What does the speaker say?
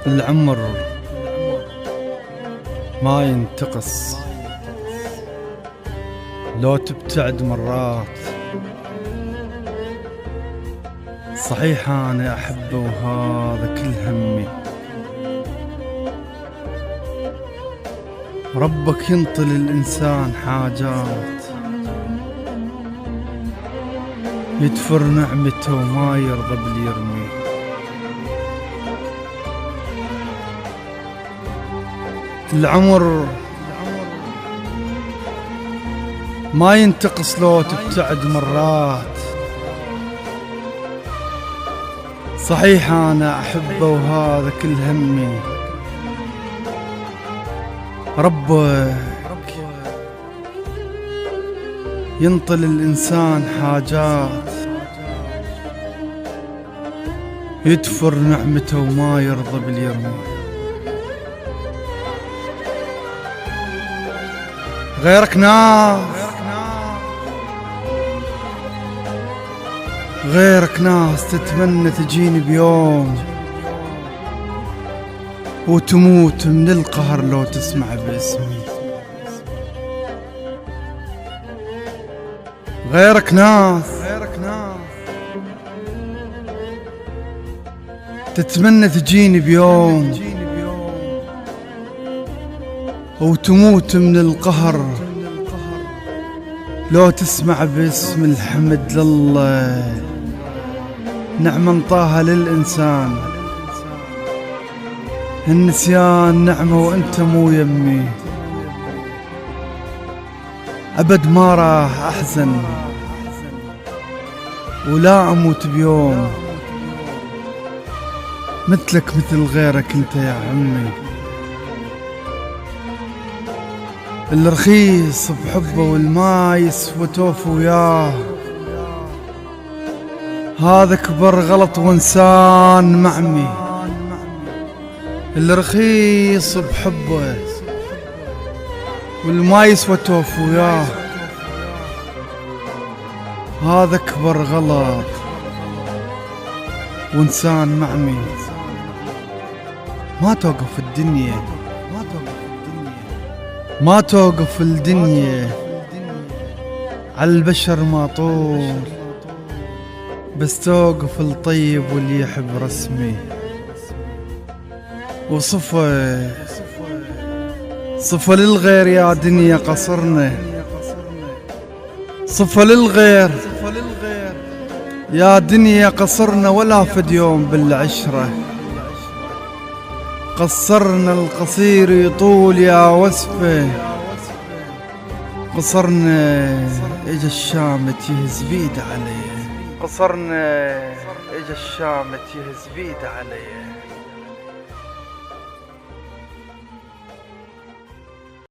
العمر ما ينتقص لو تبتعد مرات. صحيح أنا أحبه وهذا كل همي، ربك ينطي للإنسان حاجات يدفر نعمته وما يرضى باليرمي. العمر ما ينتقص لو تبتعد مرات. صحيح أنا أحبه وهذا كل همي، ربك ينطي للإنسان حاجات يدفر نعمته وما يرضى باليرمي. غيرك ناس تتمنى تجيني بيوم وتموت من القهر لو تسمع باسمي. غيرك ناس تتمنى تجيني بيوم وتموت من القهر لو تسمع باسم الحمد لله. نعمة انطاها للإنسان، النسيان نعمة وانت مو يمي. أبد ما راح أحزن ولا أموت بيوم مثلك مثل غيرك انت يا عمي. الرخيص بحبه والما يسوى توفى وياه، هذا كبر غلط وانسان معمي. الرخيص بحبه والما يسوى توفى وياه، هذا كبر غلط وانسان معمي. ما توقف الدنيا، ما توقف الدنيا على البشر ما طول، بس توقف الطيب واللي يحب رسمي. وصفة للغير يا دنيا قصرنا، صفة للغير يا دنيا قصرنا، ولا فد يوم بالعشرة قصرنا. القصير يطول يا وسفه، قصرنا اجا الشامت يهز بيد عليه، قصرنا اجا الشامت يهز بيد عليه.